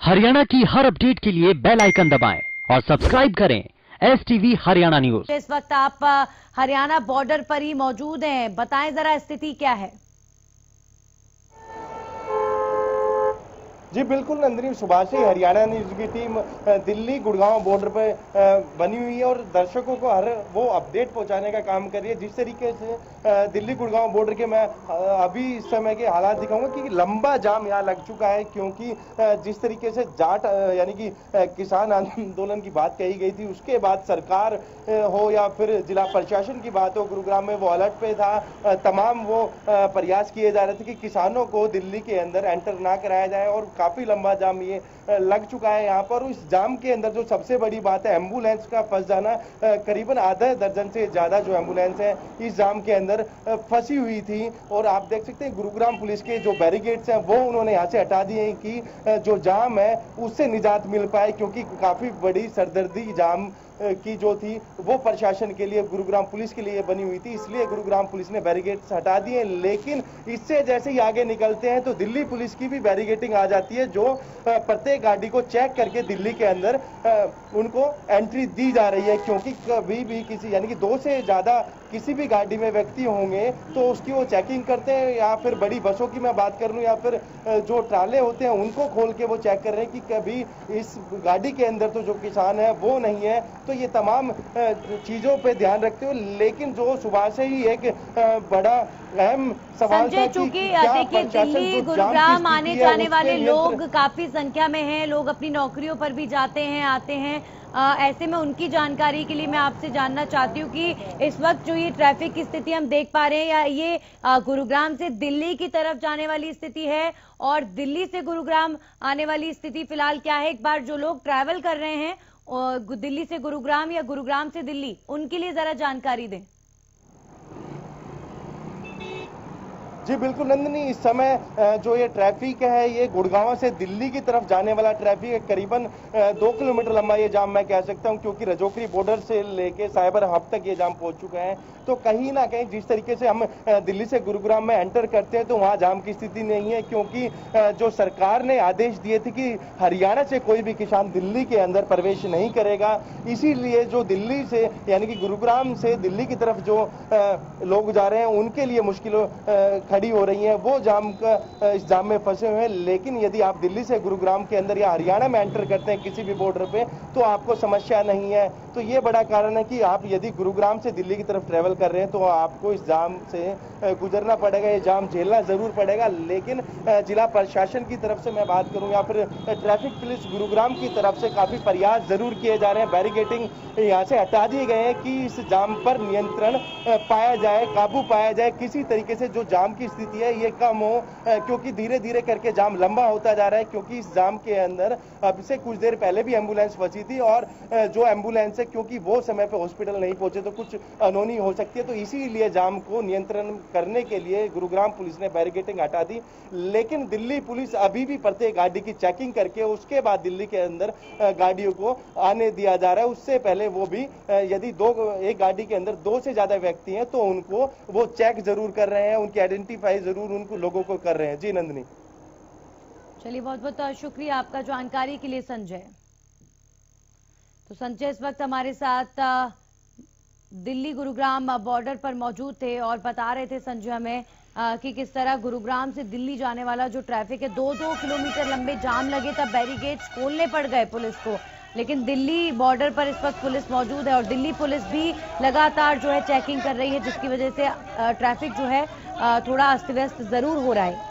हरियाणा की हर अपडेट के लिए बेल आइकन दबाएं और सब्सक्राइब करें STV हरियाणा न्यूज। इस वक्त आप हरियाणा बॉर्डर पर ही मौजूद हैं, बताएं जरा स्थिति क्या है। जी बिल्कुल नंदिनी, सुबह से हरियाणा न्यूज की टीम दिल्ली गुड़गांव बॉर्डर पर बनी हुई है और दर्शकों को हर वो अपडेट पहुंचाने का काम कर रही है। जिस तरीके से दिल्ली गुड़गांव बॉर्डर के मैं अभी इस समय के हालात दिखाऊंगा कि लंबा जाम यहाँ लग चुका है, क्योंकि जिस तरीके से जाट यानी कि किसान आंदोलन की बात कही गई थी, उसके बाद सरकार हो या फिर जिला प्रशासन की बात हो, गुरुग्राम में वो अलर्ट पे था। तमाम वो प्रयास किए जा रहे थे कि किसानों को दिल्ली के अंदर एंटर ना कराया जाए और काफी लंबा जाम ये लग चुका है यहाँ पर। इस जाम के अंदर जो सबसे बड़ी बात है एम्बुलेंस का फंस जाना। करीबन आधा दर्जन से ज्यादा जो एम्बुलेंस है इस जाम के अंदर फंसी हुई थी और आप देख सकते हैं गुरुग्राम पुलिस के जो बैरिकेड्स हैं वो उन्होंने यहाँ से हटा दिए हैं कि जो जाम है उससे निजात मिल पाए, क्योंकि काफी बड़ी सरदर्दी जाम की जो थी वो प्रशासन के लिए, गुरुग्राम पुलिस के लिए बनी हुई थी, इसलिए गुरुग्राम पुलिस ने बैरिकेड्स हटा दिए। लेकिन इससे जैसे ही आगे निकलते हैं तो दिल्ली पुलिस की भी बैरिकेडिंग आ जाती है, जो प्रत्येक गाड़ी को चेक करके दिल्ली के अंदर उनको एंट्री दी जा रही है, क्योंकि कभी भी किसी यानी कि 2 से ज्यादा किसी भी गाड़ी में व्यक्ति होंगे तो उसकी वो चेकिंग करते हैं, या फिर बड़ी बसों की मैं बात कर लूं या फिर जो ट्राले होते हैं उनको खोल के वो चेक कर रहे हैं कि कभी इस गाड़ी के अंदर तो जो किसान है वो नहीं है। तो ये तमाम चीजों पे ध्यान रखते हुए, लेकिन जो सुबह से ही एक बड़ा अहम सवाल था, चूंकि देखिए दिल्ली गुरुग्राम आने जाने वाले लोग काफी संख्या में हैं, लोग अपनी नौकरियों पर भी जाते हैं आते हैं, ऐसे में उनकी जानकारी के लिए मैं आपसे जानना चाहती हूँ कि इस वक्त जो ये ट्रैफिक की स्थिति हम देख पा रहे हैं, या ये गुरुग्राम से दिल्ली की तरफ जाने वाली स्थिति है और दिल्ली से गुरुग्राम आने वाली स्थिति फिलहाल क्या है। एक बार जो लोग ट्रैवल कर रहे हैं और दिल्ली से गुरुग्राम या गुरुग्राम से दिल्ली, उनके लिए जरा जानकारी दें। जी बिल्कुल नंदिनी, इस समय जो ये ट्रैफिक है ये गुड़गांव से दिल्ली की तरफ जाने वाला ट्रैफिक है। करीबन 2 किलोमीटर लंबा ये जाम मैं कह सकता हूं, क्योंकि रजोकरी बॉर्डर से लेके साइबर हब तक ये जाम पहुंच चुका है। तो कहीं ना कहीं जिस तरीके से हम दिल्ली से गुरुग्राम में एंटर करते हैं तो वहां जाम की स्थिति नहीं है, क्योंकि जो सरकार ने आदेश दिए थे कि हरियाणा से कोई भी किसान दिल्ली के अंदर प्रवेश नहीं करेगा। इसीलिए जो दिल्ली से यानी कि गुरुग्राम से दिल्ली की तरफ जो लोग जा रहे हैं उनके लिए मुश्किलों खड़ी हो रही है, वो जाम का इस जाम में फंसे हुए हैं। लेकिन यदि आप दिल्ली से गुरुग्राम के अंदर या हरियाणा में एंटर करते हैं किसी भी बॉर्डर पे तो आपको समस्या नहीं है। तो ये बड़ा कारण है कि आप यदि गुरुग्राम से दिल्ली की तरफ ट्रेवल कर रहे हैं तो आपको इस जाम से गुजरना पड़ेगा, ये जाम झेलना जरूर पड़ेगा। लेकिन जिला प्रशासन की तरफ से मैं बात करूं या फिर ट्रैफिक पुलिस गुरुग्राम की तरफ से काफी प्रयास जरूर किए जा रहे हैं, बैरिकेडिंग यहाँ से हटा दिए गए हैं कि इस जाम पर नियंत्रण पाया जाए, काबू पाया जाए, किसी तरीके से जो जाम की स्थिति है ये कम हो, क्योंकि धीरे धीरे करके जाम लंबा होता जा रहा है। क्योंकि इस जाम के अंदर अब से कुछ देर पहले भी एम्बुलेंस फंसी थी और जो एम्बुलेंस है क्योंकि वो समय पे हॉस्पिटल नहीं पहुंचे तो कुछ अनहोनी हो सकती है, तो इसीलिए जाम को नियंत्रण करने के लिए गुरुग्राम पुलिस ने बैरिकेडिंग हटा दी। लेकिन दिल्ली पुलिस अभी भी प्रत्येक गाड़ी की चेकिंग करके उसके बाद दिल्ली के अंदर गाड़ियों को आने दिया जा रहा है। उससे पहले वो भी यदि एक गाड़ी के अंदर 2 से ज्यादा व्यक्ति हैं तो उनको वो चेक जरूर कर रहे हैं, उनकी आइडेंटिफाई जरूर उनको लोगों को कर रहे हैं। जी नंदिनी। चलिए बहुत बहुत शुक्रिया आपका जानकारी के लिए संजय। तो संजय इस वक्त हमारे साथ दिल्ली गुरुग्राम बॉर्डर पर मौजूद थे और बता रहे थे संजय हमें कि किस तरह गुरुग्राम से दिल्ली जाने वाला जो ट्रैफिक है 2-2 किलोमीटर लंबे जाम लगे, तब बैरिकेड्स खोलने पड़ गए पुलिस को। लेकिन दिल्ली बॉर्डर पर इस वक्त पुलिस मौजूद है और दिल्ली पुलिस भी लगातार जो है चेकिंग कर रही है, जिसकी वजह से ट्रैफिक जो है थोड़ा अस्त व्यस्त जरूर हो रहा है।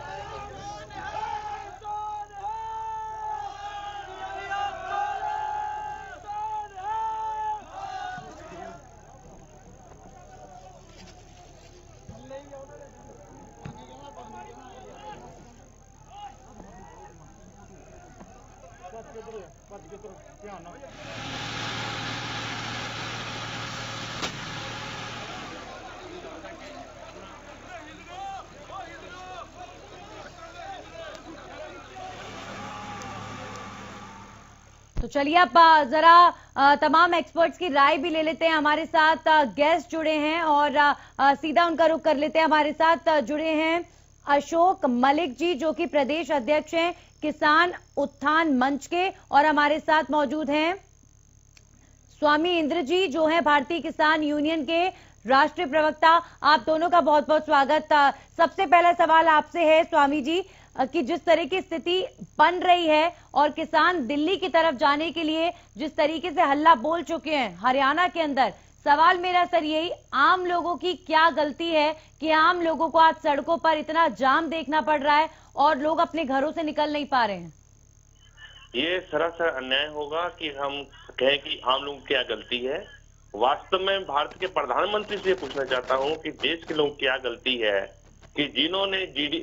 तो चलिए अब जरा तमाम एक्सपर्ट्स की राय भी ले लेते हैं। हमारे साथ गेस्ट जुड़े हैं और सीधा उनका रुख कर लेते हैं। हमारे साथ जुड़े हैं अशोक मलिक जी, जो कि प्रदेश अध्यक्ष हैं किसान उत्थान मंच के, और हमारे साथ मौजूद हैं स्वामी इंद्र जी, जो हैं भारतीय किसान यूनियन के राष्ट्रीय प्रवक्ता। आप दोनों का बहुत बहुत स्वागत। सबसे पहला सवाल आपसे है स्वामी जी कि जिस तरह की स्थिति बन रही है और किसान दिल्ली की तरफ जाने के लिए जिस तरीके से हल्ला बोल चुके हैं हरियाणा के अंदर, सवाल मेरा सर यही, आम लोगों की क्या गलती है कि आम लोगों को आज सड़कों पर इतना जाम देखना पड़ रहा है और लोग अपने घरों से निकल नहीं पा रहे हैं? ये सरासर अन्याय होगा कि हम कहें कि आम लोगों की क्या गलती है। वास्तव में भारत के प्रधानमंत्री से पूछना चाहता हूं कि देश के लोगों की क्या गलती है कि जिन्होंने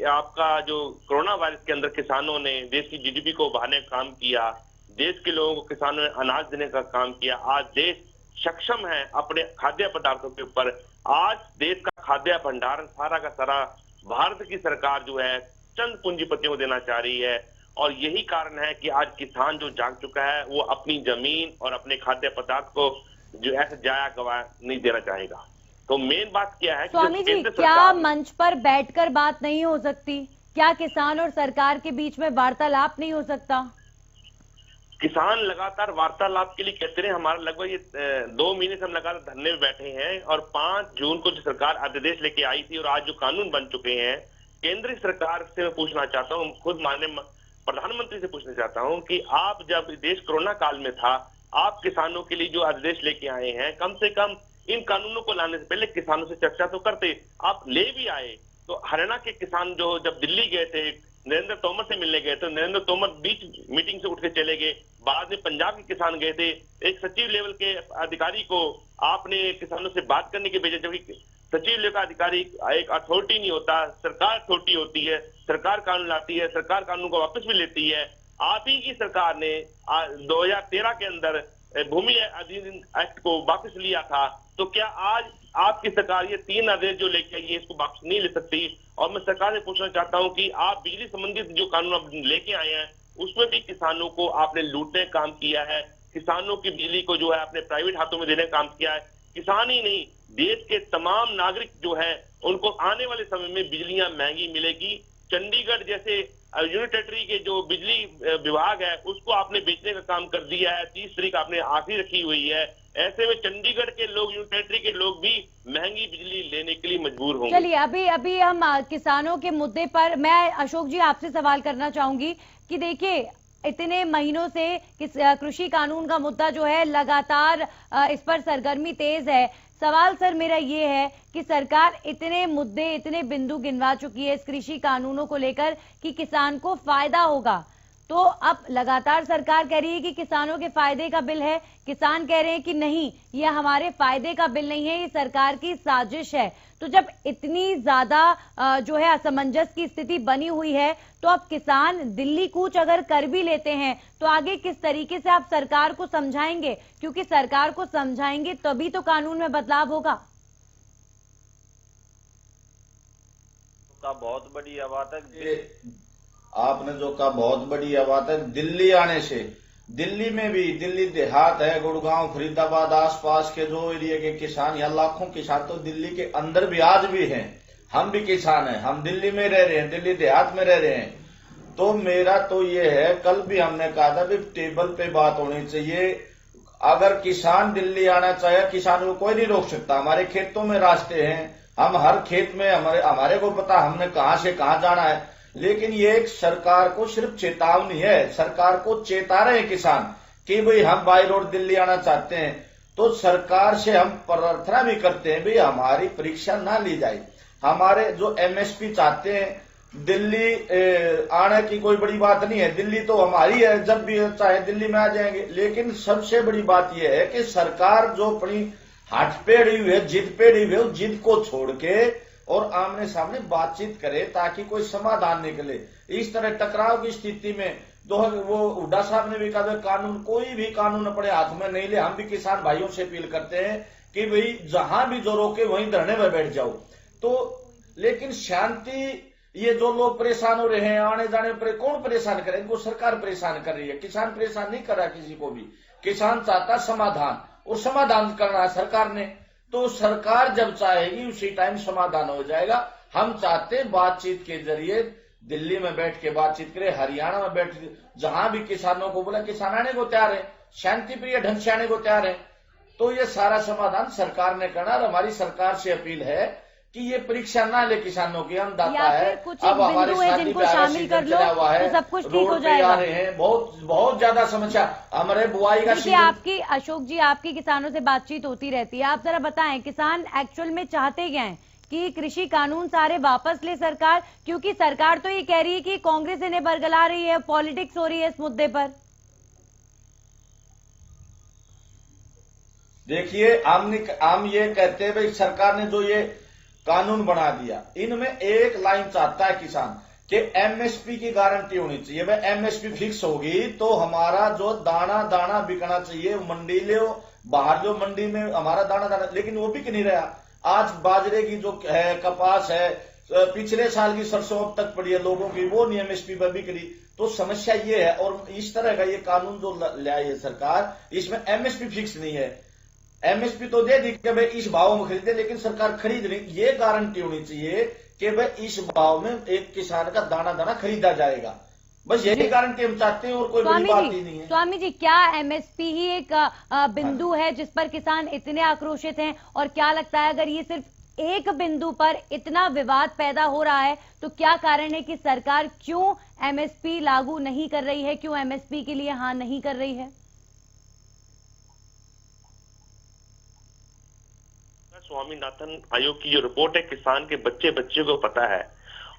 आपका जो कोरोना वायरस के अंदर किसानों ने देश की जीडीपी को बढ़ाने का काम किया, देश के लोगों को किसानों ने अनाज देने का काम किया, आज देश सक्षम है अपने खाद्य पदार्थों के ऊपर। आज देश का खाद्य भंडारण सारा का सारा भारत की सरकार जो है चंद पूंजीपतियों को देना चाह रही है, और यही कारण है कि आज किसान जो जाग चुका है वो अपनी जमीन और अपने खाद्य पदार्थ को जो ऐसे जाया गवा नहीं देना चाहेगा। तो मेन बात क्या है स्वामी जी, क्या मंच पर बैठकर बात नहीं हो सकती? क्या किसान और सरकार के बीच में वार्तालाप नहीं हो सकता? किसान लगातार वार्तालाप के लिए कहते रहे। हमारा लगभग ये 2 महीने से हम लगातार धरने में बैठे हैं, और 5 जून को जो सरकार अध्यादेश लेके आई थी और आज जो कानून बन चुके हैं, केंद्रीय सरकार से मैं पूछना चाहता हूँ, खुद माननीय प्रधानमंत्री से पूछना चाहता हूँ कि आप जब देश कोरोना काल में था, आप किसानों के लिए जो आदेश लेके आए हैं, कम से कम इन कानूनों को लाने से पहले किसानों से चर्चा तो करते। आप ले भी आए तो हरियाणा के किसान जो जब दिल्ली गए थे, नरेंद्र तोमर से मिलने गए थे, नरेंद्र तोमर बीच मीटिंग से उठ के चले गए। बाद में पंजाब के किसान गए थे, एक सचिव लेवल के अधिकारी को आपने किसानों से बात करने के भेजा, जबकि सचिव लेवल का अधिकारी एक अथॉरिटी नहीं होता, सरकार अथॉरिटी होती है, सरकार कानून लाती है, सरकार कानून को वापस भी लेती है। आप ही की सरकार ने 2013 के अंदर भूमि अधिनियम एक्ट को वापस लिया था, तो क्या आज आपकी सरकार ये 3 आदेश जो लेके आई है इसको वापस नहीं ले सकती? और मैं सरकार से पूछना चाहता हूं कि आप बिजली संबंधित जो कानून आप लेके आए हैं उसमें भी किसानों को आपने लूटने का काम किया है, किसानों की बिजली को जो है आपने प्राइवेट हाथों में देने का काम किया है। किसान ही नहीं, देश के तमाम नागरिक जो है उनको आने वाले समय में बिजलियां महंगी मिलेगी। चंडीगढ़ जैसे यूनियन टेरिटरी के जो बिजली विभाग है उसको आपने बेचने का काम कर दिया है, 30 तारीख आपने आखिरी रखी हुई है। ऐसे में चंडीगढ़ के लोग, यूनियन टेरिटरी के लोग भी महंगी बिजली लेने के लिए मजबूर होंगे। चलिए अभी हम किसानों के मुद्दे पर मैं अशोक जी आपसे सवाल करना चाहूंगी कि देखिए इतने महीनों से कृषि कानून का मुद्दा जो है लगातार इस पर सरगर्मी तेज है। सवाल सर मेरा ये है कि सरकार इतने मुद्दे, इतने बिंदु गिनवा चुकी है इस कृषि कानूनों को लेकर कि किसान को फायदा होगा, तो अब लगातार सरकार कह रही है कि किसानों के फायदे का बिल है, किसान कह रहे हैं कि नहीं ये हमारे फायदे का बिल नहीं है, ये सरकार की साजिश है। तो जब इतनी ज्यादा जो है असमंजस की स्थिति बनी हुई है, तो अब किसान दिल्ली कूच अगर कर भी लेते हैं तो आगे किस तरीके से आप सरकार को समझाएंगे? क्योंकि सरकार को समझाएंगे तभी तो कानून में बदलाव होगा। का बहुत बढ़िया बात है, आपने जो कहा बहुत बढ़िया बात है। दिल्ली आने से, दिल्ली में भी, दिल्ली देहात है, गुड़गांव, फरीदाबाद, आसपास के जो एरिया के किसान, या लाखों किसान तो दिल्ली के अंदर भी आज भी हैं। हम भी किसान हैं, हम दिल्ली में रह रहे हैं, दिल्ली देहात में रह रहे हैं। तो मेरा तो ये है, कल भी हमने कहा था भी टेबल पे बात होनी चाहिए। अगर किसान दिल्ली आना चाहे, किसान को कोई नहीं रोक सकता। हमारे खेतों में रास्ते हैं, हम हर खेत में, हमारे को पता हमने कहां से कहां जाना है। लेकिन ये एक सरकार को सिर्फ चेतावनी है, सरकार को चेता रहे किसान कि भाई हम बाई रोड दिल्ली आना चाहते हैं, तो सरकार से हम प्रार्थना भी करते हैं भाई हमारी परीक्षा ना ली जाए। हमारे जो एमएसपी चाहते हैं दिल्ली आने की कोई बड़ी बात नहीं है, दिल्ली तो हमारी है, जब भी चाहे दिल्ली में आ जाएंगे। लेकिन सबसे बड़ी बात यह है कि सरकार जो अपनी हट पेड़ी हुई है, जिद पेड़ी हुई है, उस जिद को छोड़ के और आमने सामने बातचीत करे ताकि कोई समाधान निकले। इस तरह टकराव की स्थिति में वो हुड्डा साहब ने भी कहा कानून, कोई भी कानून अपने हाथ में नहीं ले। हम भी किसान भाइयों से अपील करते हैं कि भाई जहां भी जो रोके वहीं धरने में बैठ जाओ। तो लेकिन शांति, ये जो लोग परेशान हो रहे हैं आने जाने पर, कौन परेशान करे? इनको सरकार परेशान कर रही है, किसान परेशान नहीं कर रहा किसी को भी। किसान चाहता समाधान, और समाधान करना है सरकार ने। तो सरकार जब चाहेगी उसी टाइम समाधान हो जाएगा। हम चाहते हैं बातचीत के जरिए दिल्ली में बैठ के बातचीत करें, हरियाणा में बैठ के, जहां भी किसानों को बोला किसान आने को तैयार है, शांति प्रिय ढंग से आने को तैयार है। तो ये सारा समाधान सरकार ने करना, और हमारी सरकार से अपील है कि ये परीक्षा ना ले किसानों की, अन्नदाता है, अब हमारे जिनको शामिल कर लो तो सब कुछ ठीक हो जाएगा। आ रहे हैं, बहुत ज्यादा समस्या हमारे बुआई का सीजन। आपकी अशोक जी, आपकी किसानों से बातचीत होती रहती है, आप जरा बताएं किसान एक्चुअल में चाहते क्या है कि कृषि कानून सारे वापस ले सरकार, क्योंकि सरकार तो ये कह रही है कि कांग्रेस इन्हें बरगला रही है, पॉलिटिक्स हो रही है इस मुद्दे पर। देखिए, हम ये कहते हैं भाई सरकार ने जो ये कानून बना दिया, इनमें एक लाइन चाहता है किसान कि एमएसपी की गारंटी होनी चाहिए। भाई एमएसपी फिक्स होगी तो हमारा जो दाना बिकना चाहिए, मंडी ले बाहर जो मंडी में हमारा दाना, लेकिन वो बिक नहीं रहा। आज बाजरे की जो है, कपास है, पिछले साल की सरसों अब तक पड़ी है लोगों की, वो नहीं एमएसपी पर बिक रही। तो समस्या ये है, और इस तरह का ये कानून जो लाए है सरकार, इसमें एमएसपी फिक्स नहीं है। एमएसपी तो दे दी कि भाई इस भाव में खरीदे, लेकिन सरकार खरीद नहीं, ये गारंटी होनी चाहिए कि भाई इस भाव में एक किसान का दाना खरीदा जाएगा। बस यही गारंटी हम चाहते हैं, और कोई बड़ी बात ही नहीं है। स्वामी जी, क्या एमएसपी ही एक बिंदु है जिस पर किसान इतने आक्रोशित हैं, और क्या लगता है अगर ये सिर्फ एक बिंदु पर इतना विवाद पैदा हो रहा है तो क्या कारण है कि सरकार क्यों एमएसपी लागू नहीं कर रही है, क्यों एमएसपी के लिए हाँ नहीं कर रही है? स्वामीनाथन आयोग की जो रिपोर्ट है, किसान के बच्चे को पता है,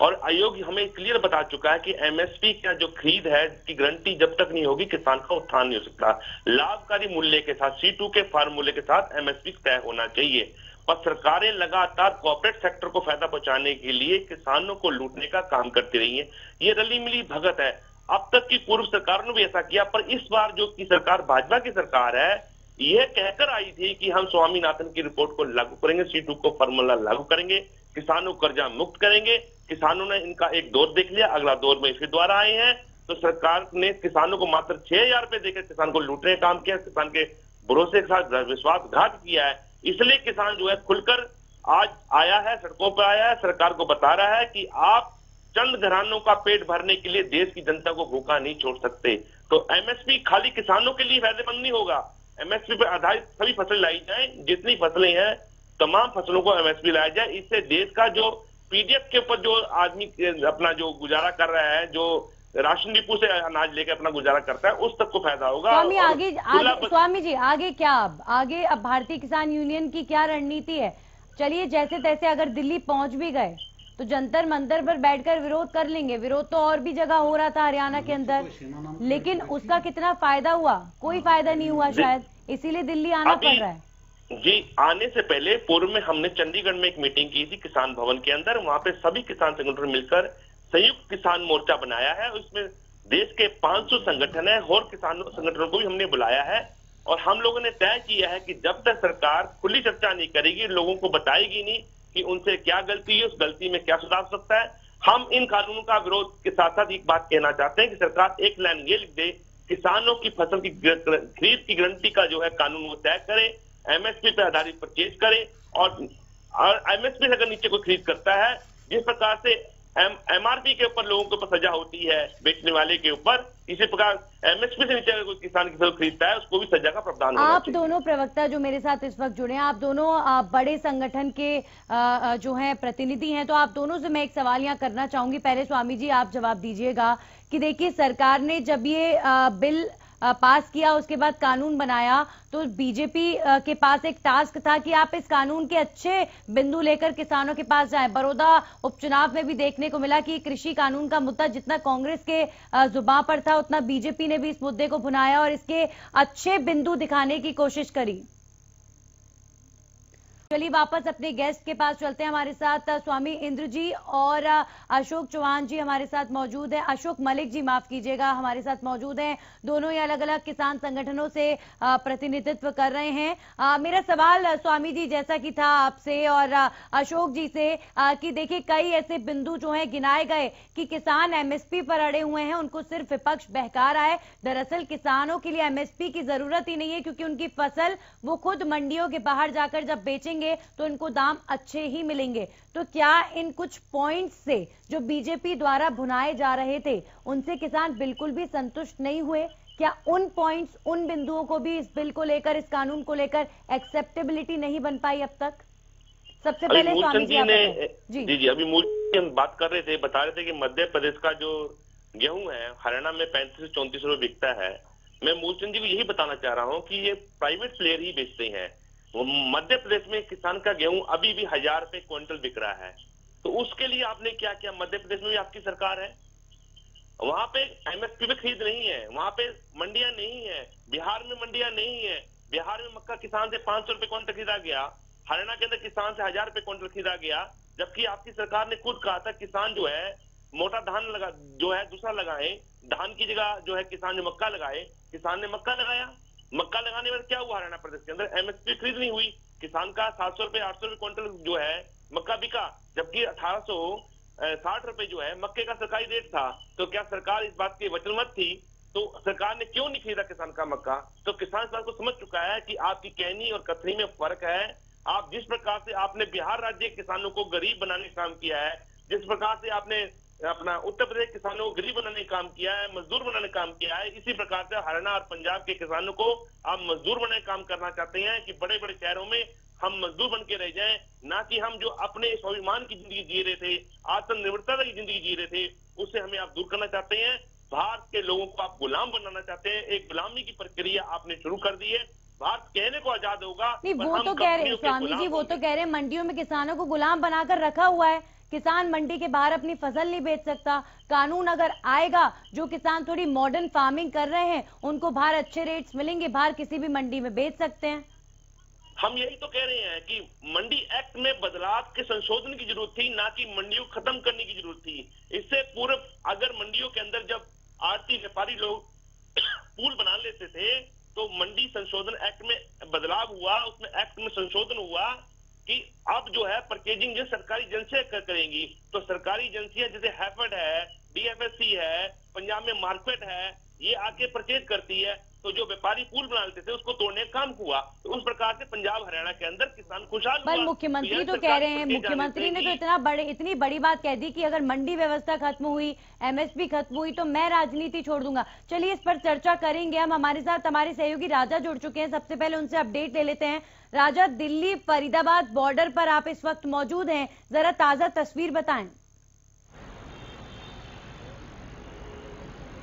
और आयोग हमें क्लियर बता चुका है कि एमएसपी का जो खरीद है की गारंटी जब तक नहीं होगी किसान का उत्थान नहीं हो सकता। लाभकारी मूल्य के साथ, C2 के फार्मूले के साथ एमएसपी तय होना चाहिए। पर सरकारें लगातार कॉर्पोरेट सेक्टर को फायदा पहुंचाने के लिए किसानों को लूटने का काम करती रही है। ये रली मिली भगत है। अब तक की पूर्व सरकारों ने भी ऐसा किया, पर इस बार जो की सरकार भाजपा की सरकार है, यह कहकर आई थी कि हम स्वामीनाथन की रिपोर्ट को लागू करेंगे, C2 को फार्मूला लागू करेंगे, किसानों को कर्जा मुक्त करेंगे। किसानों ने इनका एक दौर देख लिया, अगला दौर में फिर दोबारा आए हैं। तो सरकार ने किसानों को मात्र 6,000 रुपए देकर किसान को लूटने का काम किया, किसान के भरोसे के साथ विश्वासघात किया है। इसलिए किसान जो है खुलकर आज आया है, सड़कों पर आया है, सरकार को बता रहा है कि आप चंद घरानों का पेट भरने के लिए देश की जनता को भूखा नहीं छोड़ सकते। तो एमएसपी खाली किसानों के लिए फायदेमंद नहीं होगा। एमएसपी पर आधारित सभी फसलें लाई जाए, जितनी फसलें हैं तमाम फसलों को एमएसपी लाया जाए। इससे देश का जो पीडीएफ के ऊपर जो आदमी अपना जो गुजारा कर रहा है, जो राशन डिपो से अनाज लेकर अपना गुजारा करता है, उस तक को फायदा होगा। स्वामी आगे स्वामी जी आगे क्या, अब भारतीय किसान यूनियन की क्या रणनीति है? चलिए जैसे तैसे अगर दिल्ली पहुंच भी गए तो जंतर मंतर पर बैठकर विरोध कर लेंगे। विरोध तो और भी जगह हो रहा था हरियाणा के अंदर, लेकिन उसका कितना फायदा हुआ? कोई फायदा नहीं हुआ शायद, इसीलिए दिल्ली आना पड़ रहा है। जी, आने से पहले पूर्व में हमने चंडीगढ़ में एक मीटिंग की थी किसान भवन के अंदर। वहां पे सभी किसान संगठन मिलकर संयुक्त किसान मोर्चा बनाया है। उसमें देश के 500 संगठन है और किसान संगठनों को भी हमने बुलाया है। और हम लोगों ने तय किया है कि जब तक सरकार खुली चर्चा नहीं करेगी, लोगों को बताएगी नहीं कि उनसे क्या गलती है, उस गलती में क्या सुधार सकता है, हम इन कानूनों का विरोध के साथ साथ एक बात कहना चाहते हैं कि सरकार एक लाइन ये लिख दे, किसानों की फसल की खरीद की गारंटी का जो है कानून वो तय करे, एमएसपी पर आधारित परचेज करे, और एमएसपी से अगर नीचे कोई खरीद करता है, जिस प्रकार से एमआरपी के ऊपर लोगों के ऊपर सजा होती है बेचने वाले के ऊपर, इसी प्रकार एमएसपी से नीचे अगर कोई किसान की फसल खरीदता है उसको भी सजा का प्रावधान होना चाहिए। आप दोनों प्रवक्ता जो मेरे साथ इस वक्त जुड़े हैं, आप दोनों बड़े संगठन के जो हैं प्रतिनिधि हैं, तो आप दोनों से मैं एक सवाल यहाँ करना चाहूंगी। पहले स्वामी जी आप जवाब दीजिएगा कि देखिए सरकार ने जब ये बिल पास किया, उसके बाद कानून बनाया, तो बीजेपी के पास एक टास्क था कि आप इस कानून के अच्छे बिंदु लेकर किसानों के पास जाएं। बड़ौदा उपचुनाव में भी देखने को मिला कि कृषि कानून का मुद्दा जितना कांग्रेस के जुबान पर था, उतना बीजेपी ने भी इस मुद्दे को भुनाया और इसके अच्छे बिंदु दिखाने की कोशिश करी। चलिए वापस अपने गेस्ट के पास चलते हैं। हमारे साथ स्वामी इंद्र जी और अशोक चौहान जी हमारे साथ मौजूद हैं। अशोक मलिक जी माफ कीजिएगा, हमारे साथ मौजूद हैं। दोनों ही अलग अलग किसान संगठनों से प्रतिनिधित्व कर रहे हैं। मेरा सवाल स्वामी जी जैसा कि था आपसे और अशोक जी से कि देखिए कई ऐसे बिंदु जो हैं गिनाए गए कि किसान एमएसपी पर अड़े हुए हैं, उनको सिर्फ विपक्ष बहका रहा है। दरअसल किसानों के लिए एमएसपी की जरूरत ही नहीं है, क्योंकि उनकी फसल वो खुद मंडियों के बाहर जाकर जब बेचेंगे बेचेंगे तो इनको दाम अच्छे ही मिलेंगे। तो क्या इन कुछ पॉइंट्स से जो बीजेपी द्वारा भुनाए जा रहे थे उनसे किसान बिल्कुल भी संतुष्ट नहीं हुए? क्या उन पॉइंट्स, उन बिंदुओं को भी इस बिल को लेकर, इस कानून को लेकर एक्सेप्टेबिलिटी नहीं बन पाई अब तक? सबसे पहले स्वामी जी ने जी अभी मूल हम बात कर रहे थे, बता रहे थे कि मध्य प्रदेश का जो गेहूं है हरियाणा में 35 से 34 रुपए बिकता है। मैं मूलचंद जी को यही बताना चाह रहा हूं कि ये प्राइवेट प्लेयर ही बेचते हैं। मध्य प्रदेश में किसान का गेहूं अभी भी 1000 रुपए क्विंटल बिक रहा है। तो उसके लिए आपने क्या किया? मध्य प्रदेश में भी आपकी सरकार है, वहां पे एमएसपी पे खरीद नहीं है, वहां पे मंडियां नहीं है। बिहार में मंडियां नहीं है, बिहार में मक्का किसान से 500 रुपए क्विंटल खरीदा गया, हरियाणा के अंदर किसान से 1000 रुपए क्विंटल खरीदा गया। जबकि आपकी सरकार ने खुद कहा था किसान जो है मोटा धान लगा, जो है दूसरा लगाए, धान की जगह जो है किसान जो मक्का लगाए। किसान ने मक्का लगाया, मक्का लगाने में क्या हुआ? हरियाणा प्रदेश के अंदर एमएसपी खरीद नहीं हुई, किसान का 700 रुपए 800 रुपए क्विंटल जो है मक्का बिका, जबकि 1860 रुपए जो है मक्के का सरकारी रेट था। तो क्या सरकार इस बात की वचनबद्ध थी? तो सरकार ने क्यों नहीं खरीदा किसान का मक्का? तो किसान इस बात को समझ चुका है कि आपकी कहनी और कथनी में फर्क है। आप जिस प्रकार से आपने बिहार राज्य के किसानों को गरीब बनाने का काम किया है, जिस प्रकार से आपने अपना उत्तर प्रदेश किसानों को गरीब बनाने का काम किया है, मजदूर बनाने का काम किया है, इसी प्रकार से हरियाणा और पंजाब के किसानों को आप मजदूर बनाने का काम करना चाहते हैं कि बड़े बड़े शहरों में हम मजदूर बन के रह जाएं, ना कि हम जो अपने स्वाभिमान की जिंदगी जी रहे थे, आत्मनिर्भरता की जिंदगी जी रहे थे, उससे हमें आप दूर करना चाहते हैं। भारत के लोगों को आप गुलाम बनाना चाहते हैं। एक गुलामी की प्रक्रिया आपने शुरू कर दी है। भारत कहने को आजाद होगा, नहीं, वो तो कह रहे हैं स्वामी जी, वो तो कह रहे हैं मंडियों में किसानों को गुलाम बनाकर रखा हुआ है। किसान मंडी के बाहर अपनी फसल नहीं बेच सकता। कानून अगर आएगा, जो किसान थोड़ी मॉडर्न फार्मिंग कर रहे हैं उनको बाहर अच्छे रेट्स मिलेंगे, बाहर किसी भी मंडी में बेच सकते हैं। हम यही तो कह रहे हैं कि मंडी एक्ट में बदलाव के संशोधन की जरूरत थी, ना कि मंडियों को खत्म करने की जरूरत थी। इससे पूर्व अगर मंडियों के अंदर जब आड़ती व्यापारी लोग पूल बना लेते थे तो मंडी संशोधन एक्ट में बदलाव हुआ, उसमें एक्ट में संशोधन हुआ कि अब जो है परचेजिंग जो सरकारी एजेंसियां करेंगी। तो सरकारी एजेंसियां जैसे हैफेड है, डीएफएससी है, पंजाब में मार्केट है, ये आके परचेज करती है। तो जो व्यापारी पूल बना लेते थे उसको तोड़ने का काम हुआ। तो उस प्रकार से पंजाब हरियाणा के अंदर किसान खुशहाल हुआ। पर मुख्यमंत्री तो कह रहे हैं, मुख्यमंत्री ने तो इतनी बड़ी बात कह दी कि अगर मंडी व्यवस्था खत्म हुई, एमएसपी खत्म हुई तो मैं राजनीति छोड़ दूंगा। चलिए इस पर चर्चा करेंगे। हम हमारे साथ हमारे सहयोगी राजा जुड़ चुके हैं, सबसे पहले उनसे अपडेट ले लेते हैं। राजा, दिल्ली फरीदाबाद बॉर्डर पर आप इस वक्त मौजूद हैं, जरा ताजा तस्वीर बताएं।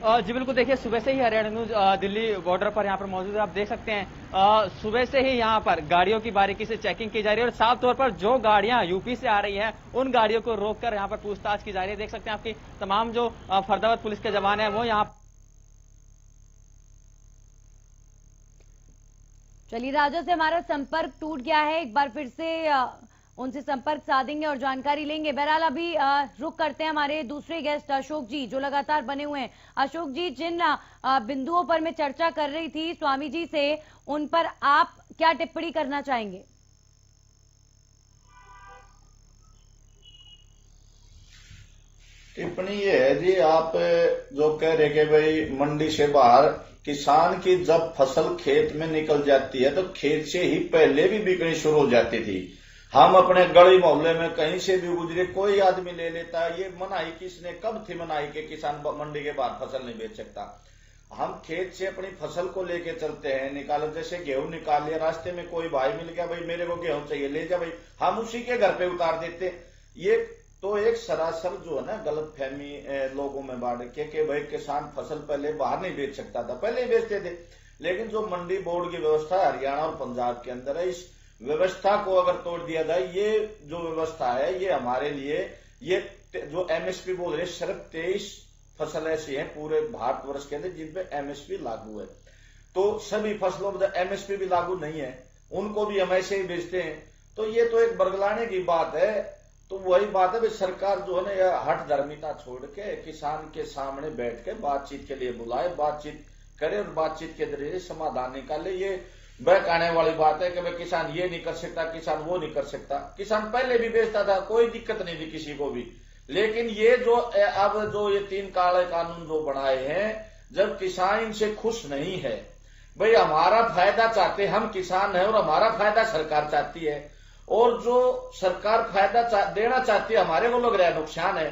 जी बिल्कुल, देखिए सुबह से ही हरियाणा न्यूज दिल्ली बॉर्डर पर यहाँ पर मौजूद है। आप देख सकते हैं सुबह से ही यहाँ पर गाड़ियों की बारीकी से चेकिंग की जा रही है और साफ तौर पर जो गाड़ियां यूपी से आ रही हैं उन गाड़ियों को रोककर यहाँ पर पूछताछ की जा रही है। देख सकते हैं आपकी तमाम जो फरीदाबाद पुलिस के जवान हैं वो यहाँ। चलिए, राजा से हमारा संपर्क टूट गया है, एक बार फिर से उनसे संपर्क साधेंगे और जानकारी लेंगे। बहरहाल अभी रुक करते हैं हमारे दूसरे गेस्ट अशोक जी जो लगातार बने हुए हैं। अशोक जी, जिन बिंदुओं पर मैं चर्चा कर रही थी स्वामी जी से, उन पर आप क्या टिप्पणी करना चाहेंगे? टिप्पणी ये है जी, आप जो कह रहे कि भाई मंडी से बाहर किसान की जब फसल खेत में निकल जाती है तो खेत से ही पहले भी बिकनी शुरू हो जाती थी। हम अपने गली मोहल्ले में कहीं से भी गुजरे कोई आदमी ले लेता है। ये मनाही किसने, कब थी मनाही के किसान मंडी के बाद फसल नहीं बेच सकता? हम खेत से अपनी फसल को लेके चलते हैं, निकालो, जैसे गेहूं निकाल लिया, रास्ते में कोई भाई मिल गया, भाई मेरे को गेहूं चाहिए, ले जा भाई, हम उसी के घर पे उतार देते। ये तो एक सरासर जो है ना गलत फहमी लोगों में बांट के भाई किसान फसल पहले बाहर नहीं बेच सकता था, पहले ही बेचते थे। लेकिन जो मंडी बोर्ड की व्यवस्था हरियाणा और पंजाब के अंदर है, इस व्यवस्था को अगर तोड़ दिया जाए, ये जो व्यवस्था है ये हमारे लिए, ये जो एमएसपी बोल रहे, सिर्फ 23 फसल ऐसी हैं पूरे भारतवर्ष के अंदर जिनपे एमएसपी लागू है। तो सभी फसलों पर एमएसपी भी लागू नहीं है, उनको भी हम ऐसे ही बेचते हैं। तो ये तो एक बरगलाने की बात है। तो वही बात है भाई, सरकार जो है ना यह हठ धर्मिता छोड़ के किसान के सामने बैठ के बातचीत के लिए बुलाए, बातचीत करे और बातचीत के जरिए समाधान निकाले। ये बहकाने वाली बात है कि भाई किसान ये नहीं कर सकता, किसान वो नहीं कर सकता। किसान पहले भी बेचता था, कोई दिक्कत नहीं थी किसी को भी। लेकिन ये जो अब जो ये 3 काले कानून जो बनाए हैं, जब किसान इनसे खुश नहीं है, भाई हमारा फायदा चाहते, हम किसान हैं और हमारा फायदा सरकार चाहती है, और जो सरकार फायदा देना चाहती है, हमारे को लग रहा है नुकसान है,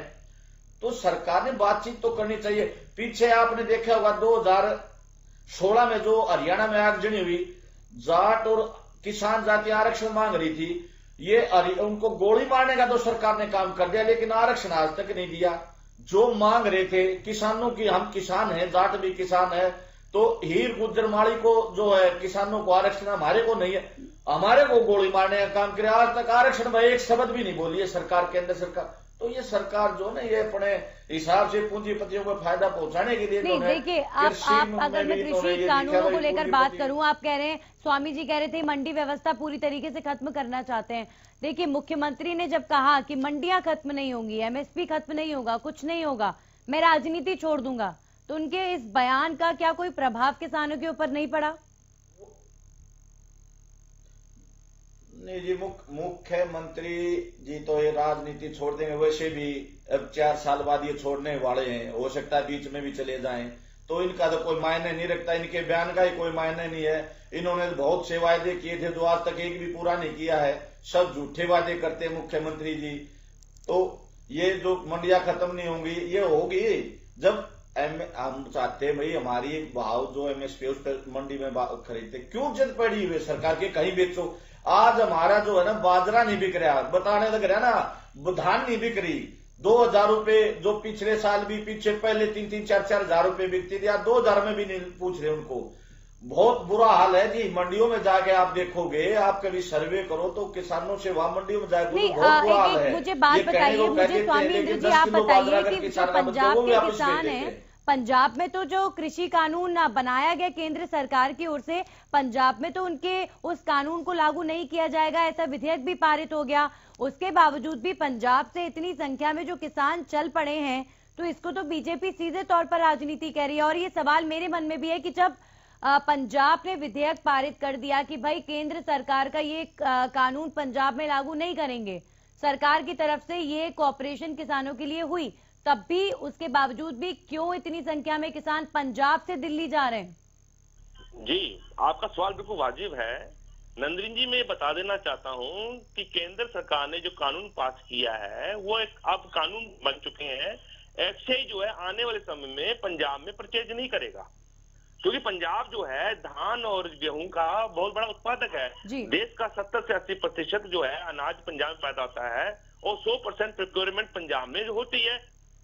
तो सरकार ने बातचीत तो करनी चाहिए। पीछे आपने देखा होगा 2016 में जो हरियाणा में आगजनी हुई, जाट और किसान जाति आरक्षण मांग रही थी, ये उनको गोली मारने का तो सरकार ने काम कर दिया, लेकिन आरक्षण आज तक नहीं दिया। जो मांग रहे थे किसानों की, हम किसान हैं, जाट भी किसान है, तो हीर गुज्जर माड़ी को जो है किसानों को आरक्षण, हमारे को नहीं है, हमारे को गोली मारने का काम करे। आज तक आरक्षण में एक शब्द भी नहीं बोली है सरकार, केंद्र सरकार। तो ये सरकार जो है ये अपने हिसाब से पूंजीपतियों को फायदा पहुंचाने के लिए, नहीं देखिए, आप अगर मैं कृषि कानूनों को लेकर बात करूं, आप कह रहे हैं, स्वामी जी कह रहे थे मंडी व्यवस्था पूरी तरीके से खत्म करना चाहते हैं। देखिए, मुख्यमंत्री ने जब कहा कि मंडियां खत्म नहीं होंगी, एमएसपी खत्म नहीं होगा, कुछ नहीं होगा, मैं राजनीति छोड़ दूंगा, तो उनके इस बयान का क्या कोई प्रभाव किसानों के ऊपर नहीं पड़ा? नहीं जी, मुख्यमंत्री जी तो ये राजनीति छोड़ देंगे, वैसे भी अब 4 साल बाद ये छोड़ने वाले हैं, हो सकता है बीच में भी चले जाएं, तो इनका तो कोई मायने नहीं रखता, इनके बयान का ही कोई मायने नहीं है। इन्होंने बहुत से वायदे किए थे जो आज तक एक भी पूरा नहीं किया है, सब झूठे वादे करते हैं मुख्यमंत्री जी। तो ये जो मंडियां खत्म नहीं होंगी, ये होगी जब हम चाहते हैं भाई हमारी भाव जो एमएसपी उस पर मंडी में खरीदते, क्यों जिद पड़ी हुई सरकार के कहीं बेचो। आज हमारा जो है ना बाजरा नहीं बिक रहा, बताने लग रहा ना, धान नहीं बिक रही, 2000 रुपए जो पिछले साल भी, पीछे पहले 3-3, 4-4 हजार रुपए बिकती थी, आज 2000 में भी नहीं पूछ रहे उनको। बहुत बुरा हाल है जी। मंडियों में जाके आप देखोगे, आप कभी सर्वे करो तो किसानों से वहां मंडियों में जाके बहुत बुरा हाल है। मुझे बात बताइए, मुझे स्वामी इंद्र जी आप बताइए कि जो पंजाब के किसान हैं, पंजाब में तो जो कृषि कानून बनाया गया केंद्र सरकार की ओर से, पंजाब में तो उनके उस कानून को लागू नहीं किया जाएगा, ऐसा विधेयक भी पारित हो गया। उसके बावजूद भी पंजाब से इतनी संख्या में जो किसान चल पड़े हैं, तो इसको तो बीजेपी सीधे तौर पर राजनीति कह रही है। और ये सवाल मेरे मन में भी है कि जब पंजाब ने विधेयक पारित कर दिया कि भाई केंद्र सरकार का ये कानून पंजाब में लागू नहीं करेंगे, सरकार की तरफ से ये कॉपरेशन किसानों के लिए हुई, तब भी उसके बावजूद भी क्यों इतनी संख्या में किसान पंजाब से दिल्ली जा रहे हैं? जी, आपका सवाल बिल्कुल वाजिब है नंदन जी। मैं बता देना चाहता हूं कि केंद्र सरकार ने जो कानून पास किया है वो एक अब कानून बन चुके हैं। एफसीआई जो है आने वाले समय में पंजाब में परचेज नहीं करेगा, क्योंकि पंजाब जो है धान और गेहूं का बहुत बड़ा उत्पादक है। देश का 70 से 80% जो है अनाज पंजाब में पैदा होता है और 100% प्रोक्योरमेंट पंजाब में जो होती है,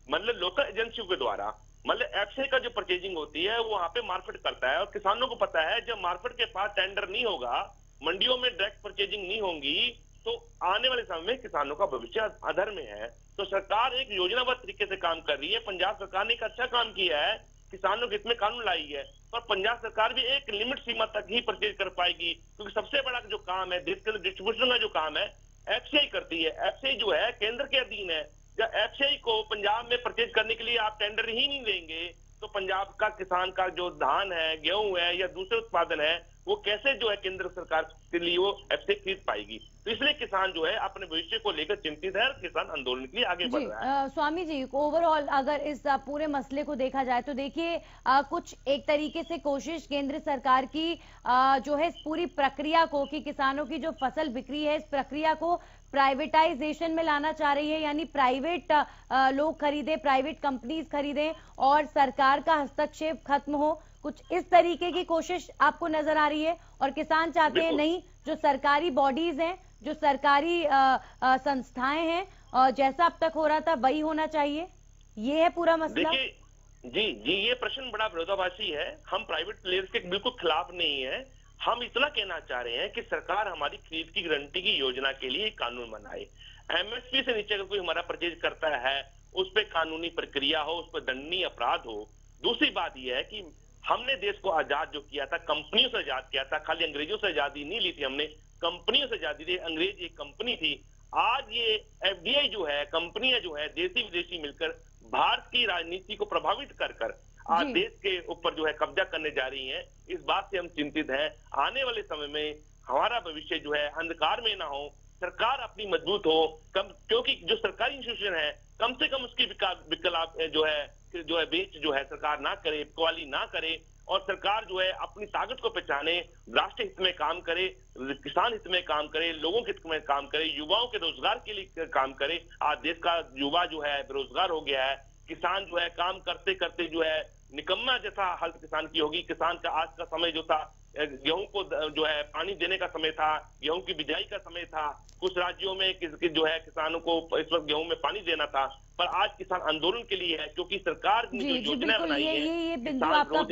मतलब लोकल एजेंसियों के द्वारा, मतलब एफसीआई का जो परचेजिंग होती है वो वहां पे मार्केट करता है। और किसानों को पता है जब मार्केट के पास टेंडर नहीं होगा, मंडियों में डायरेक्ट परचेजिंग नहीं होंगी, तो आने वाले समय में किसानों का भविष्य अधर में है। तो सरकार एक योजनाबद्ध तरीके से काम कर रही है। पंजाब सरकार ने एक अच्छा काम किया है, किसानों के हित में कानून लाई है, पर पंजाब सरकार भी एक लिमिट सीमा तक ही परचेज कर पाएगी, क्योंकि सबसे बड़ा जो काम है देश के डिस्ट्रीब्यूशन का जो काम है एफसीआई करती है। एफसीआई जो है केंद्र के अधीन है। जब एफसीआई को पंजाब में परचेज करने के लिए आप टेंडर ही नहीं देंगे, तो पंजाब का किसान का जो धान है, गेहूं है या दूसरे उत्पादन है, वो कैसे जो है केंद्र सरकार के लिए वो एफसीआई खरीद पाएगी। तो इसलिए किसान जो है अपने भविष्य को लेकर चिंतित है और किसान आंदोलन के लिए आगे बढ़ रहा है। स्वामी जी, ओवरऑल अगर इस पूरे मसले को देखा जाए तो देखिए कुछ एक तरीके से कोशिश केंद्र सरकार की जो है इस पूरी प्रक्रिया को, कि किसानों की जो फसल बिक्री है इस प्रक्रिया को प्राइवेटाइजेशन में लाना चाह रही है, यानी प्राइवेट लोग खरीदे, प्राइवेट कंपनीज खरीदें और सरकार का हस्तक्षेप खत्म हो, कुछ इस तरीके की कोशिश आपको नजर आ रही है। और किसान चाहते हैं नहीं, जो सरकारी बॉडीज हैं, जो सरकारी संस्थाएं हैं, जैसा अब तक हो रहा था वही होना चाहिए, ये है पूरा मसला। देखिए जी, ये प्रश्न बड़ा विरोधाभासी है। हम प्राइवेट प्लेयर्स के बिल्कुल खिलाफ नहीं है। हम इतना कहना चाह रहे हैं कि सरकार हमारी खरीद की गारंटी की योजना के लिए कानून बनाए। एमएसपी से नीचे अगर कोई हमारा परचेज करता है, उस पर कानूनी प्रक्रिया हो, उस पर दंडनीय अपराध हो। दूसरी बात यह है कि हमने देश को आजाद जो किया था, कंपनियों से आजाद किया था, खाली अंग्रेजों से आजादी नहीं ली थी हमने, कंपनियों से आजादी दी। अंग्रेज एक कंपनी थी। आज ये एफडीआई जो है, कंपनियां जो है देशी विदेशी मिलकर भारत की राजनीति को प्रभावित कर आज देश के ऊपर जो है कब्जा करने जा रही हैं। इस बात से हम चिंतित हैं। आने वाले समय में हमारा भविष्य जो है अंधकार में ना हो, सरकार अपनी मजबूत हो, क्योंकि जो सरकारी इंस्टीट्यूशन है कम से कम उसकी विकल्प जो है बेच जो है सरकार ना करे, बिकवाली ना करे और सरकार जो है अपनी ताकत को पहचाने, राष्ट्र हित में काम करे, किसान हित में काम करे, लोगों के हित में काम करे, युवाओं के रोजगार के लिए काम करे। आज देश का युवा जो है बेरोजगार हो गया है, किसान जो है काम करते करते जो है निकम्मा जैसा हालत किसान की होगी। किसान का आज का समय जो था, गेहूं को जो है पानी देने का समय था, गेहूं की बिजाई का समय था। कुछ राज्यों में जो है किसानों को इस वक्त गेहूं में पानी देना था, पर आज किसान आंदोलन के लिए है, क्योंकि सरकार ने जो योजना बनाई है, ये बिंदु आपका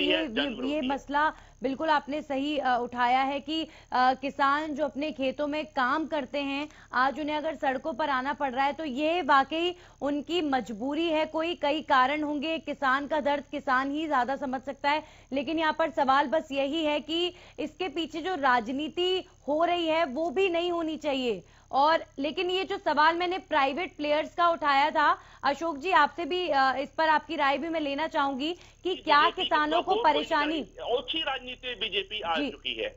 ये मसला बिल्कुल आपने सही उठाया है कि किसान जो अपने खेतों में काम करते हैं, आज उन्हें अगर सड़कों पर आना पड़ रहा है तो ये वाकई उनकी मजबूरी है। कई कारण होंगे, किसान का दर्द किसान ही ज्यादा समझ सकता है, लेकिन यहाँ पर सवाल बस यही है कि इसके पीछे जो राजनीति हो रही है वो भी नहीं होनी चाहिए। और लेकिन ये जो सवाल मैंने प्राइवेट प्लेयर्स का उठाया था, अशोक जी आपसे भी इस पर आपकी राय भी मैं लेना चाहूंगी कि क्या किसानों को परेशानी, ओछी राजनीति बीजेपी आ चुकी है।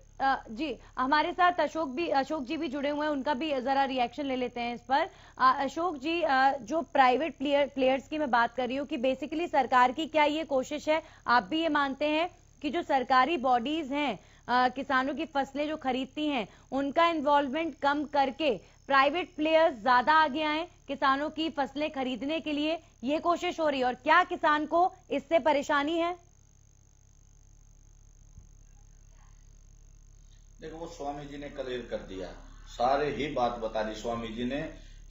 जी हमारे साथ अशोक जी भी जुड़े हुए हैं, उनका भी जरा रिएक्शन ले लेते हैं इस पर। अशोक जी, जो प्राइवेट प्लेयर्स की मैं बात कर रही हूँ कि बेसिकली सरकार की क्या ये कोशिश है, आप भी ये मानते हैं कि जो सरकारी बॉडीज हैं किसानों की फसलें जो खरीदती हैं उनका इन्वॉल्वमेंट कम करके प्राइवेट प्लेयर्स ज्यादा आगे आए किसानों की फसलें खरीदने के लिए, ये कोशिश हो रही है? और क्या किसान को इससे परेशानी है? देखो, वो स्वामी जी ने क्लियर कर दिया, सारे ही बात बता दी स्वामी जी ने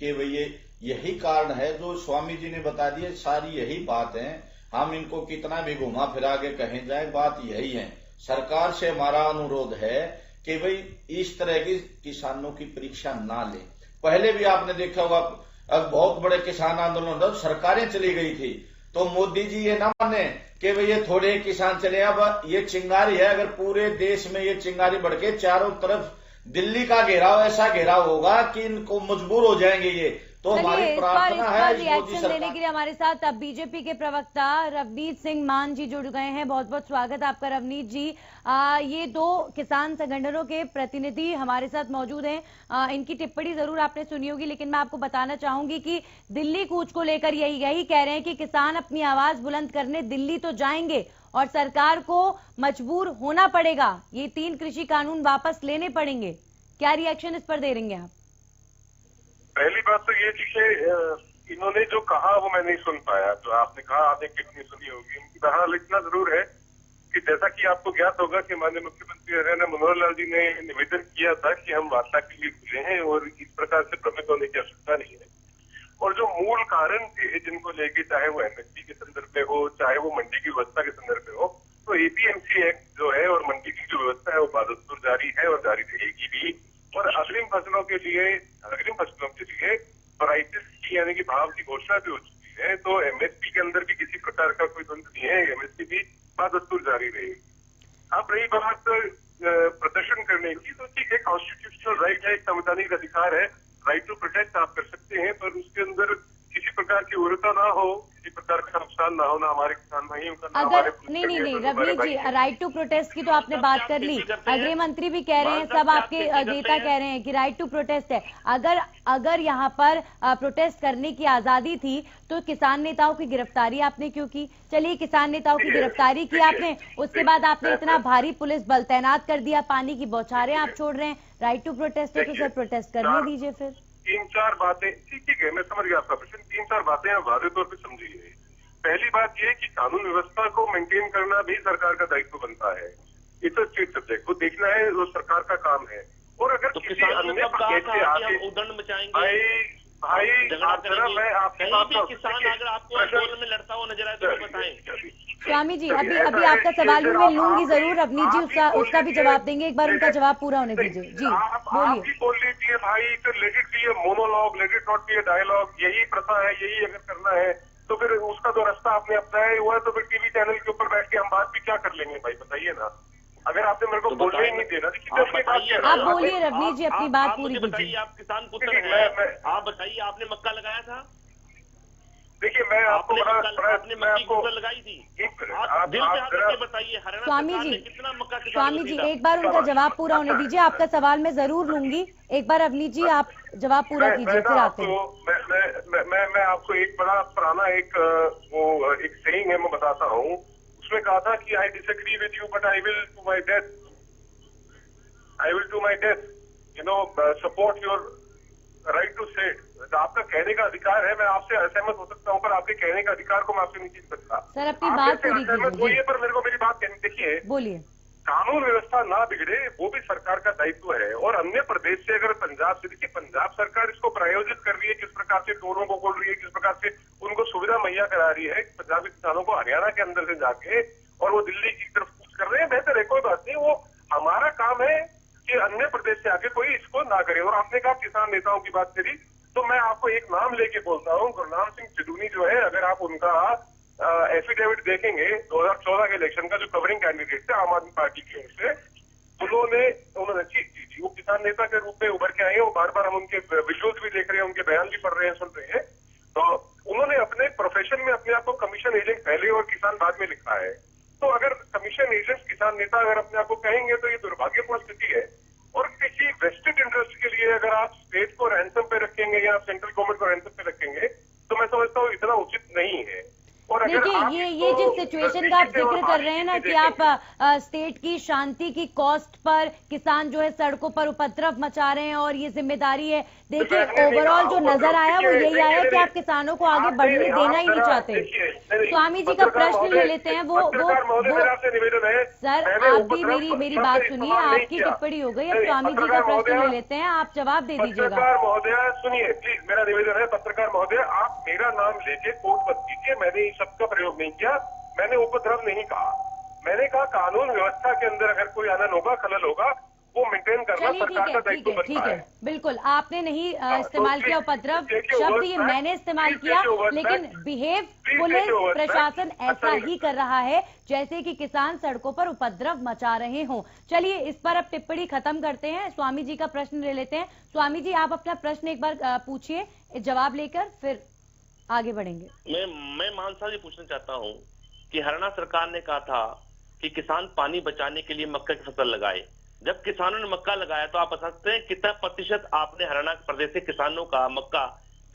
कि भई यही कारण है जो स्वामी जी ने बता दिए, सारी यही बात है। हम इनको कितना भी घुमा फिरा के कहें जाए, बात यही है। सरकार से हमारा अनुरोध है कि भाई इस तरह की किसानों की परीक्षा ना ले। पहले भी आपने देखा होगा, अब बहुत बड़े किसान आंदोलन था, सरकारें चली गई थी, तो मोदी जी ये ना माने कि भाई ये थोड़े किसान चले। अब ये चिंगारी है, अगर पूरे देश में ये चिंगारी बढ़ के चारों तरफ दिल्ली का घेराव, ऐसा घेराव होगा कि इनको मजबूर हो जाएंगे ये। तो हमारी प्रार्थना है रिएक्शन देने के लिए हमारे साथ अब बीजेपी के प्रवक्ता रवनीत सिंह मान जी जुड़ गए हैं। बहुत बहुत स्वागत आपका रवनीत जी। ये दो किसान संगठनों के प्रतिनिधि हमारे साथ मौजूद हैं। इनकी टिप्पणी जरूर आपने सुनी होगी, लेकिन मैं आपको बताना चाहूंगी कि दिल्ली कूच को लेकर यही कह रहे हैं कि किसान अपनी आवाज बुलंद करने दिल्ली तो जाएंगे और सरकार को मजबूर होना पड़ेगा, ये 3 कृषि कानून वापस लेने पड़ेंगे। क्या रिएक्शन इस पर दे देंगे आप? पहली बात तो ये थी कि इन्होंने जो कहा वो मैं नहीं सुन पाया, जो आपने कहा आपने कितनी सुनी होगी। बहरहाल इतना जरूर है कि जैसा कि आपको ज्ञात होगा कि माननीय मुख्यमंत्री हरियाणा मनोहर लाल जी ने निवेदन किया था कि हम वार्ता के लिए खुले हैं और इस प्रकार से भ्रमित होने की आवश्यकता नहीं है। और जो मूल कारण थे जिनको लेके, चाहे वो एमएसपी के संदर्भ में हो, चाहे वो मंडी की व्यवस्था के संदर्भ में हो, तो एपीएमसी एक्ट जो है और मंडी की जो व्यवस्था है वो बादस्तूर जारी है और जारी रहेगी भी। और अग्रिम फसलों के लिए वैराइटीज की यानी कि भाव की घोषणा भी हो चुकी है, तो एमएसपी के अंदर भी किसी प्रकार का कोई द्वंद्व नहीं है, एमएसपी भी बादस्तूर जारी रहेगी। अब रही बात प्रदर्शन करने की, तो ठीक है, कॉन्स्टिट्यूशनल राइट है, एक संवैधानिक अधिकार है, राइट टू प्रोटेस्ट आप कर सकते हैं, पर उसके अंदर किसी प्रकार की उग्रता ना हो, किसी प्रकार का नुकसान ना हो, ना हमारे किसान भाइयों का, ना हमारे। नहीं रवनीत जी, राइट टू प्रोटेस्ट की तो आपने बात कर ली, गृह मंत्री भी कह रहे हैं, सब आपके नेता कह रहे हैं कि राइट टू प्रोटेस्ट है। अगर यहाँ पर प्रोटेस्ट करने की आजादी थी तो किसान नेताओं की गिरफ्तारी आपने क्यों की? चलिए, किसान नेताओं की गिरफ्तारी की आपने, उसके बाद आपने इतना भारी पुलिस बल तैनात कर दिया, पानी की बौछारें आप छोड़ रहे हैं। राइट टू प्रोटेस्ट है तो सर प्रोटेस्ट करने दीजिए फिर। 3-4 बातें, ठीक है, मैं समझ गया आपका प्रश्न। 3-4 बातें आप वादे तौर पर समझिए। पहली बात यह कि कानून व्यवस्था को मेंटेन करना भी सरकार का दायित्व बनता है। इट्स अ स्टेट सब्जेक्ट, को देखना है, वो सरकार का काम है। और अगर तो किसी अन्य पक्ष से आगे उदंड मचाएंगे, भाई मैं आपकी बात को, किसान अगर आपको आंदोलन में लड़ता हुआ नजर आए तो बताएं। स्वामी जी, अभी आपका सवाल भी मैं लूंगी जरूर, रवनीत जी उसका भी जवाब देंगे, एक बार उनका जवाब पूरा होने दीजिए। जी बोलिए। बोल लीजिए भाई, तो let it be a monologue, let it not be a dialogue. यही प्रथा है, यही अगर करना है तो फिर उसका जो रास्ता आपने अपनाया हुआ है, तो फिर टीवी चैनल के ऊपर बैठ के हम बात भी क्या कर लेंगे भाई, बताइए ना। अगर आपने मेरे को बोलने ही नहीं देना, आप बोलिए रवनीत जी, अपनी बात पूरी कीजिए। आप किसान पुत्र हैं, आप बताइए, आपने मक्का लगाया था? देखिए, मैं आपको आपने मक्की की फसल लगाई थी, आप दिल से आकर बताइए हरियाणा सरकार ने कितना मक्का किसानों को दिया? एक बार उनका जवाब पूरा होने दीजिए, आपका सवाल मैं जरूर लूंगी। एक बार रवनीत जी आप जवाब पूरा कीजिए, फिर आते हैं। मैं आपको एक बड़ा पुराना एक सेइंग है, मैं बताता हूँ। उसमें कहा था कि I disagree with you but I will to my death support your right to say. आपका कहने का अधिकार है, मैं आपसे असहमत हो सकता हूँ, पर आपके कहने का अधिकार को मैं आपसे नहीं छीन सकता। सर अपनी बात पूरी असहमत होइए, पर मेरे को मेरी बात कहनी, देखिए बोलिए। कानून व्यवस्था ना बिगड़े वो भी सरकार का दायित्व है। और अन्य प्रदेश से अगर पंजाब से, देखिए पंजाब सरकार इसको प्रायोजित कर रही है, किस प्रकार से टोलों को खोल रही है, किस प्रकार से उनको सुविधा मुहैया करा रही है पंजाबी किसानों को हरियाणा के अंदर से जाके, और वो दिल्ली की तरफ कूच कर रहे हैं, बेहतर है, कोई बात नहीं। वो हमारा काम है कि अन्य प्रदेश से आके कोई इसको ना करे। और आपने कहा किसान नेताओं की बात करी, तो मैं आपको एक नाम लेके बोलता हूँ, गुरनाम सिंह जिदूनी जो है, अगर आप उनका एफिडेविट देखेंगे 2014 के इलेक्शन का, जो कवरिंग कैंडिडेट थे आम आदमी पार्टी की ओर से, उन्होंने वो किसान नेता के रूप में उभर के आए हैं। वो बार बार हम उनके विजुअल्स भी देख रहे हैं, उनके बयान भी पढ़ रहे हैं, सुन रहे हैं। तो उन्होंने अपने प्रोफेशन में अपने आप को कमीशन एजेंट पहले और किसान बाद में लिखा है। तो अगर कमीशन एजेंट किसान नेता अगर अपने आप को कहेंगे तो ये दुर्भाग्यपूर्ण स्थिति है। और किसी वेस्टेड इंटरेस्ट के लिए अगर आप स्टेट को रैंसम पे रखेंगे या सेंट्रल गवर्नमेंट को रैंसम पे रखेंगे, तो मैं समझता हूँ इतना उचित नहीं है। और देखिए ये जिस सिचुएशन का आप जिक्र कर रहे हैं ना कि आप स्टेट की शांति की कॉस्ट पर किसान जो है सड़कों पर उपद्रव मचा रहे हैं और ये जिम्मेदारी है, देखिए ओवरऑल जो नजर आया वो यही आया कि आप किसानों को आगे बढ़ने देना ही नहीं चाहते। स्वामी जी का प्रश्न ले लेते हैं। वो सर आप भी मेरी बात सुनिए, आपकी टिप्पणी हो गई, अब स्वामी जी का प्रश्न ले लेते हैं, आप जवाब दे दीजिएगा। पत्रकार महोदय सुनिए प्लीज, मेरा निवेदन है, पत्रकार महोदय आप मेरा नाम लेके कोर्ट मत कीजिए। मैंने इस शब्द का प्रयोग नहीं किया, मैंने उपद्रव नहीं कहा। मैंने कहा कानून व्यवस्था के अंदर अगर कोई अनन होगा, खलल होगा, वो मेंटेन करना सरकार का दायित्व बनता है। बिल्कुल आपने नहीं इस्तेमाल किया उपद्रव शब्द, ये मैंने इस्तेमाल किया, लेकिन बिहेव पुलिस प्रशासन ऐसा ही कर रहा है जैसे कि किसान सड़कों पर उपद्रव मचा रहे हों। चलिए इस पर अब टिप्पणी खत्म करते हैं, स्वामी जी का प्रश्न ले लेते हैं। स्वामी जी आप अपना प्रश्न एक बार पूछिए, जवाब लेकर फिर आगे बढ़ेंगे। मैं मानसा जी पूछना चाहता हूँ कि हरियाणा सरकार ने कहा था कि किसान पानी बचाने के लिए मक्का की फसल लगाए। जब किसानों ने मक्का लगाया तो आप बता सकते हैं कितना प्रतिशत आपने हरियाणा प्रदेश के किसानों का मक्का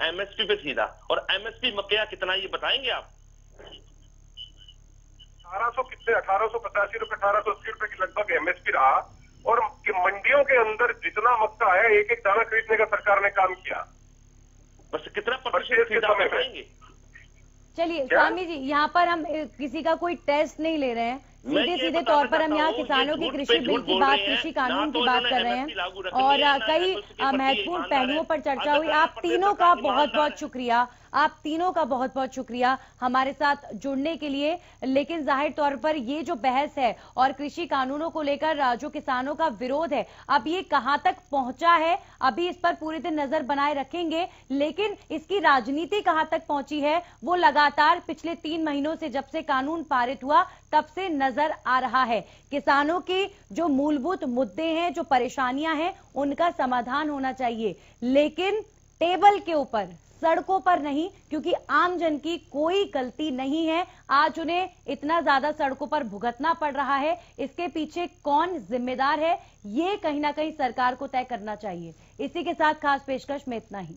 एमएसपी पे खरीदा, और एमएसपी मक्के का कितना ये बताएंगे आप? 1885 रुपए 1880 रुपए की लगभग एमएसपी रहा। और मंडियों के अंदर जितना मक्का है एक एक दाना खरीदने का सरकार ने काम किया। बस कितना प्रतिशत खरीदा बताएंगे? चलिए स्वामी जी यहाँ पर हम किसी का कोई टेस्ट नहीं ले रहे हैं, सीधे तौर पर हम यहाँ किसानों की कृषि बिल की बात, कृषि कानून की बात कर रहे हैं और कई महत्वपूर्ण पहलुओं पर चर्चा हुई। आप तीनों का बहुत बहुत शुक्रिया, आप तीनों का बहुत बहुत शुक्रिया हमारे साथ जुड़ने के लिए। लेकिन जाहिर तौर पर ये जो बहस है और कृषि कानूनों को लेकर जो किसानों का विरोध है, अब ये कहां तक पहुंचा है, अभी इस पर पूरे दिन नजर बनाए रखेंगे। लेकिन इसकी राजनीति कहां तक पहुंची है वो लगातार पिछले 3 महीनों से जब से कानून पारित हुआ तब से नजर आ रहा है। किसानों की जो मूलभूत मुद्दे हैं, जो परेशानियां हैं, उनका समाधान होना चाहिए, लेकिन टेबल के ऊपर, सड़कों पर नहीं, क्योंकि आम जन की कोई गलती नहीं है। आज उन्हें इतना ज्यादा सड़कों पर भुगतना पड़ रहा है, इसके पीछे कौन जिम्मेदार है ये कहीं ना कहीं सरकार को तय करना चाहिए। इसी के साथ खास पेशकश में इतना ही।